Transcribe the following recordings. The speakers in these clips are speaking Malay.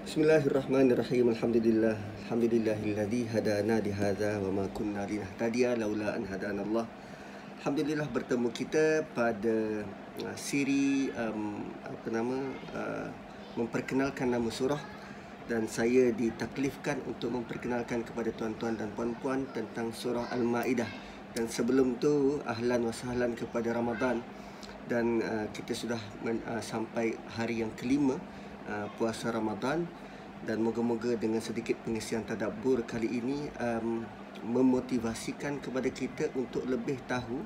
Bismillahirrahmanirrahim. Alhamdulillahilladzi hadana li hadza wa ma kunna linahtadiya laula an hadanallah. Alhamdulillah bertemu kita pada siri memperkenalkan nama surah, dan saya ditaklifkan untuk memperkenalkan kepada tuan-tuan dan puan-puan tentang surah Al-Maidah. Dan sebelum tu ahlan wa sahlan kepada Ramadan, dan kita sudah sampai hari yang kelima puasa Ramadan, dan moga-moga dengan sedikit pengisian tadabbur kali ini memotivasikan kepada kita untuk lebih tahu,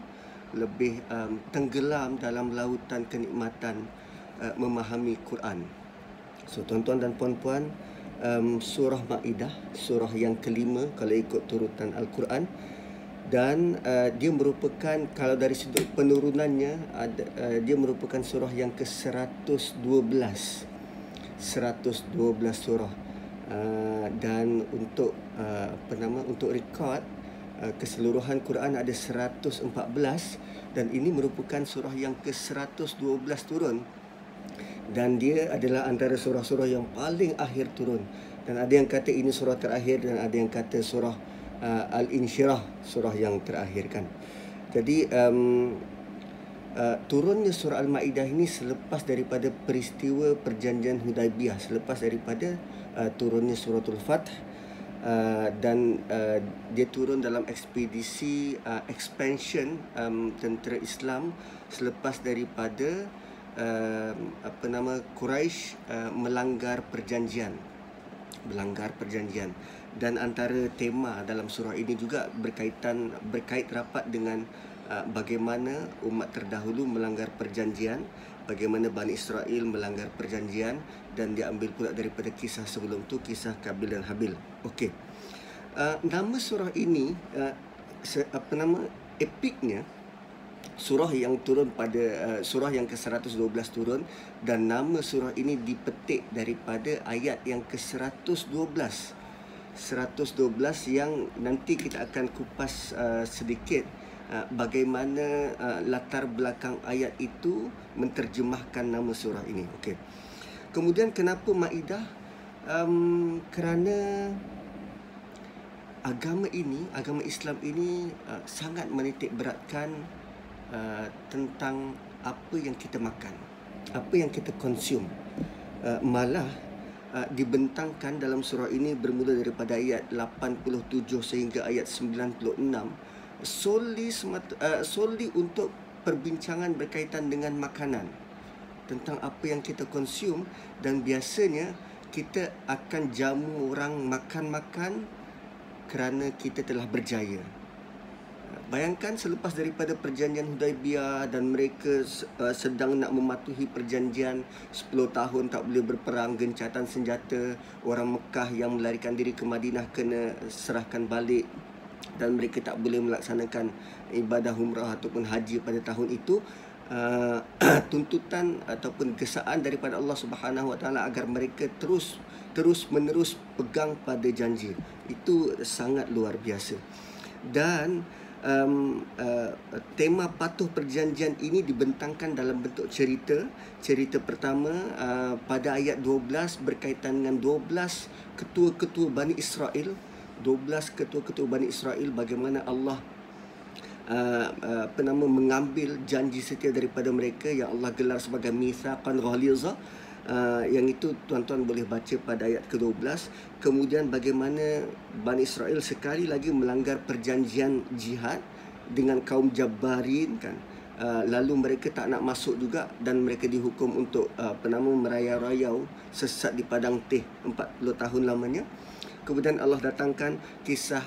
lebih tenggelam dalam lautan kenikmatan memahami Quran. So tuan-tuan dan puan-puan, surah Maidah, surah yang kelima kalau ikut turutan Al-Quran, dan dia merupakan, kalau dari sudut penurunannya, dia merupakan surah yang ke-112 surah. Dan untuk untuk rekod keseluruhan Quran ada 114, dan ini merupakan surah yang ke-112 turun, dan dia adalah antara surah-surah yang paling akhir turun. Dan ada yang kata ini surah terakhir, dan ada yang kata surah Al-Insyirah, surah yang terakhir kan. Jadi turunnya surah Al-Maidah ini selepas daripada peristiwa perjanjian Hudaibiyah, selepas daripada turunnya suratul Fath, dan dia turun dalam ekspedisi expansion tentera Islam selepas daripada Quraisy melanggar perjanjian. Dan antara tema dalam surah ini juga berkait rapat dengan bagaimana umat terdahulu melanggar perjanjian, bagaimana Bani Israel melanggar perjanjian, dan diambil pula daripada kisah sebelum tu, kisah Qabil dan Habil. Okey. Nama surah ini epiknya, surah yang turun pada surah yang ke-112 turun, dan nama surah ini dipetik daripada ayat yang ke-112 yang nanti kita akan kupas sedikit bagaimana latar belakang ayat itu menterjemahkan nama surah ini. Okey. Kemudian kenapa Maidah? Kerana agama Islam ini sangat menitik beratkan tentang apa yang kita makan, apa yang kita consume. Malah dibentangkan dalam surah ini bermula daripada ayat 87 sehingga ayat 96 solely untuk perbincangan berkaitan dengan makanan, tentang apa yang kita consume. Dan biasanya kita akan jamu orang makan-makan kerana kita telah berjaya. Bayangkan selepas daripada perjanjian Hudaibiyah dan mereka sedang nak mematuhi perjanjian 10 tahun tak boleh berperang, gencatan senjata, orang Mekah yang melarikan diri ke Madinah kena serahkan balik, dan mereka tak boleh melaksanakan ibadah umrah ataupun haji pada tahun itu. Tuntutan ataupun gesaan daripada Allah Subhanahu Wa Taala agar mereka terus menerus pegang pada janji itu sangat luar biasa. Dan tema patuh perjanjian ini dibentangkan dalam bentuk cerita. Cerita pertama pada ayat 12 berkaitan dengan 12 ketua-ketua Bani Israel. 12 ketua-ketua Bani Israel, bagaimana Allah mengambil janji setia daripada mereka yang Allah gelar sebagai mitsaqan ghaliza. Yang itu tuan-tuan boleh baca pada ayat ke-12. Kemudian bagaimana Bani Israel sekali lagi melanggar perjanjian jihad dengan kaum Jabbarin kan. Lalu mereka tak nak masuk juga, dan mereka dihukum untuk merayau-rayau sesat di padang teh 40 tahun lamanya. Kemudian Allah datangkan kisah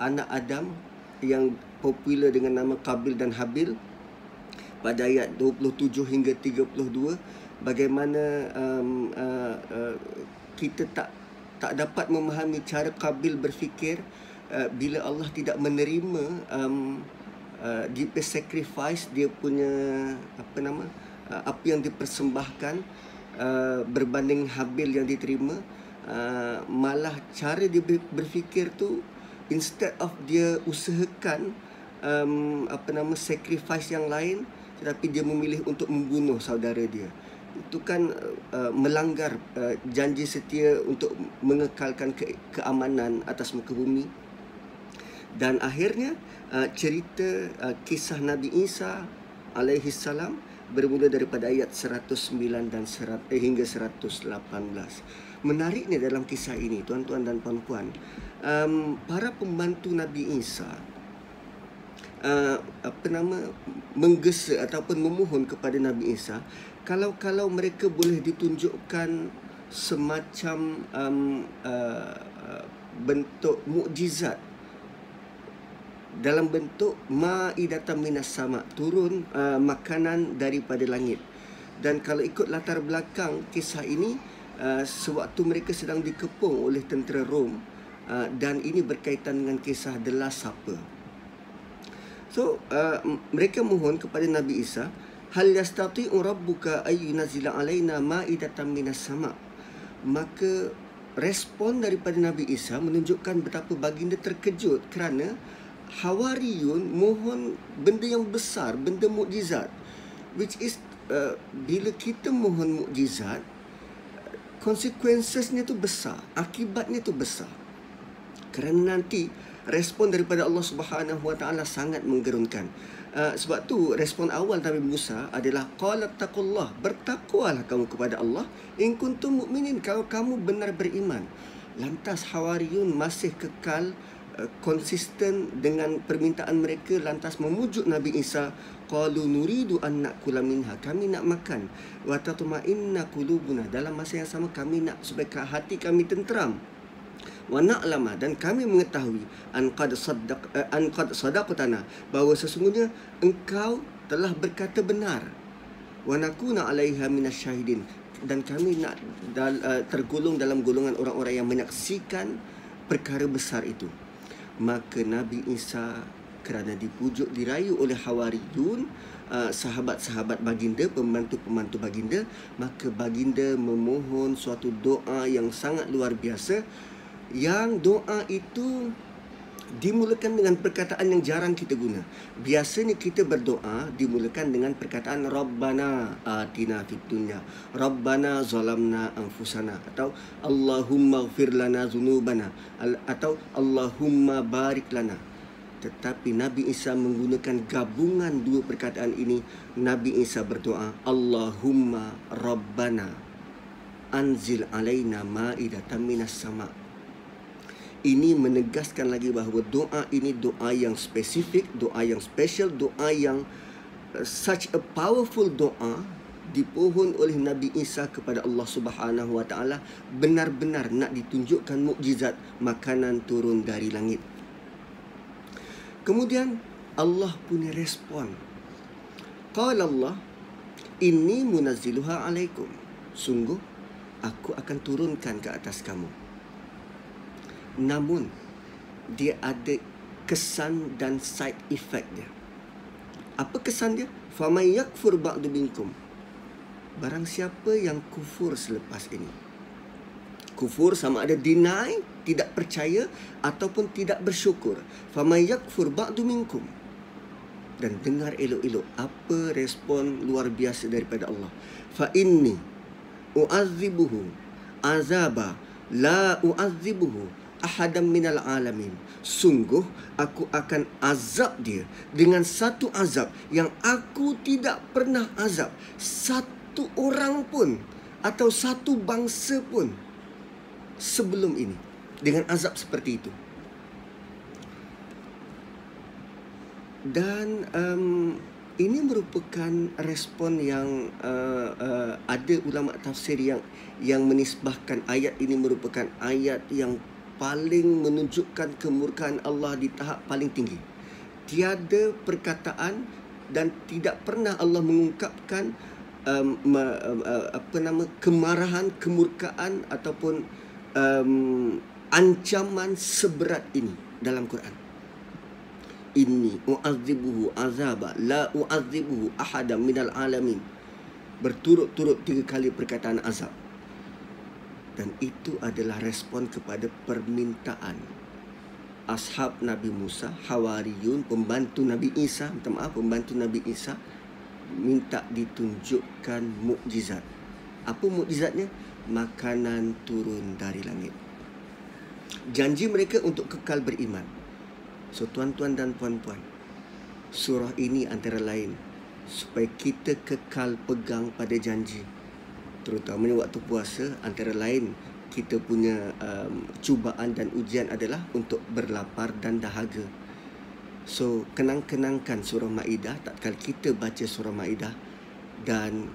anak Adam yang popular dengan nama Qabil dan Habil pada ayat 27 hingga 32. Bagaimana kita tak dapat memahami cara Qabil berfikir bila Allah tidak menerima dia sacrifice, dia punya apa yang dipersembahkan berbanding Habil yang diterima. Malah cara dia berfikir tu, instead of dia usahakan sacrifice yang lain, tetapi dia memilih untuk membunuh saudara dia. itu kan melanggar janji setia untuk mengekalkan keamanan atas muka bumi. Dan akhirnya cerita kisah Nabi Isa alaihi salam bermula daripada ayat 109 dan hingga 118. Menariknya dalam kisah ini, tuan-tuan dan puan-puan, para pembantu Nabi Isa menggesa ataupun memohon kepada Nabi Isa, kalau mereka boleh ditunjukkan semacam bentuk mukjizat dalam bentuk ma'idatan minas sama, turun makanan daripada langit. Dan kalau ikut latar belakang kisah ini, sewaktu mereka sedang dikepung oleh tentera Rom, dan ini berkaitan dengan kisah The Last Supper. So mereka mohon kepada Nabi Isa, hal yastati'u rabbuka ay yunzila alaina ma'idatan minas sama. Maka respon daripada Nabi Isa menunjukkan betapa baginda terkejut kerana Hawariyun mohon benda yang besar, benda mukjizat, which is bila kita mohon mukjizat, consequences-nya tu besar, akibatnya tu besar. Kerana nanti respon daripada Allah Subhanahu Wa Taala sangat menggerunkan. Sebab tu respon awal Nabi Musa adalah qalat taqullah, bertakwalah kamu kepada Allah, in kuntum mukminin, kalau kamu benar beriman. Lantas Hawariyun masih kekal konsisten dengan permintaan mereka, lantas memujuk Nabi Isa, qalu nuridu an na'kula minha, kami nak makan, wa tatma'inna qulubuna, dalam masa yang sama kami nak supaya hati kami tenteram, wa na'lama, dan kami mengetahui an qad sadaqtana, bahawa sesungguhnya engkau telah berkata benar, wa nakuna 'alaiha minasyahidin, dan kami nak tergolong dalam golongan orang-orang yang menyaksikan perkara besar itu. Maka Nabi Isa kerana dipujuk dirayu oleh Hawariyun, sahabat-sahabat baginda, pembantu-pembantu baginda, maka baginda memohon suatu doa yang sangat luar biasa, yang doa itu dimulakan dengan perkataan yang jarang kita guna. Biasanya kita berdoa dimulakan dengan perkataan Rabbana atina fid dunya, Rabbana zalamna anfusana, atau Allahumma ighfir lana dzunubana, atau Allahumma barik lana. Tetapi Nabi Isa menggunakan gabungan dua perkataan ini. Nabi Isa berdoa, Allahumma Rabbana anzil alaina ma'idatan minas sama'. Ini menegaskan lagi bahawa doa ini doa yang spesifik, doa yang special, doa yang such a powerful doa dipohon oleh Nabi Isa kepada Allah Subhanahu Wa Taala, benar-benar nak ditunjukkan mukjizat makanan turun dari langit. Kemudian Allah punya respon. Qala Allah, inni munazziluha alaikum. Sungguh aku akan turunkan ke atas kamu. Namun dia ada kesan dan side effect dia. Apa kesan dia? Faman yakfur ba'du minkum. Barang siapa yang kufur selepas ini. Kufur sama ada deny, tidak percaya, ataupun tidak bersyukur. Faman yakfur ba'du minkum. Dan dengar elok-elok apa respon luar biasa daripada Allah. Fa inni u'adzibuhu azaba la u'adzibuhu ahadam minal alamin. Sungguh aku akan azab dia dengan satu azab yang aku tidak pernah azab satu orang pun atau satu bangsa pun sebelum ini, dengan azab seperti itu. Dan ini merupakan respon yang ada ulama tafsir yang menisbahkan ayat ini merupakan ayat yang paling menunjukkan kemurkaan Allah di tahap paling tinggi. Tiada perkataan dan tidak pernah Allah mengungkapkan kemarahan, kemurkaan ataupun ancaman seberat ini dalam Quran. Inni u'adzibuhu azaba la u'adzibuhu ahadam minal alamin. Berturut-turut 3 kali perkataan azab. Dan itu adalah respon kepada permintaan ashab Nabi Musa, Hawariyun, pembantu Nabi Isa, minta maaf, pembantu Nabi Isa, minta ditunjukkan mukjizat. Apa mukjizatnya? Makanan turun dari langit. Janji mereka untuk kekal beriman. So tuan-tuan dan puan-puan, surah ini antara lain supaya kita kekal pegang pada janji. Terutamanya waktu puasa, antara lain kita punya cubaan dan ujian adalah untuk berlapar dan dahaga. So kenang-kenangkan surah Maidah tatkala kita baca surah Maidah, dan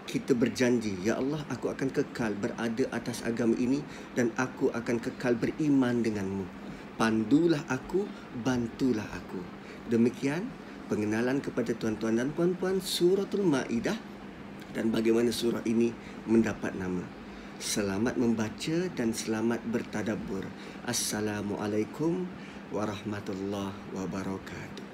kita berjanji, ya Allah, aku akan kekal berada atas agama ini dan aku akan kekal beriman denganmu. Pandulah aku, bantulah aku. Demikian pengenalan kepada tuan-tuan dan puan-puan suratul Maidah dan bagaimana surah ini mendapat nama. Selamat membaca dan selamat bertadabbur. Assalamualaikum warahmatullahi wabarakatuh.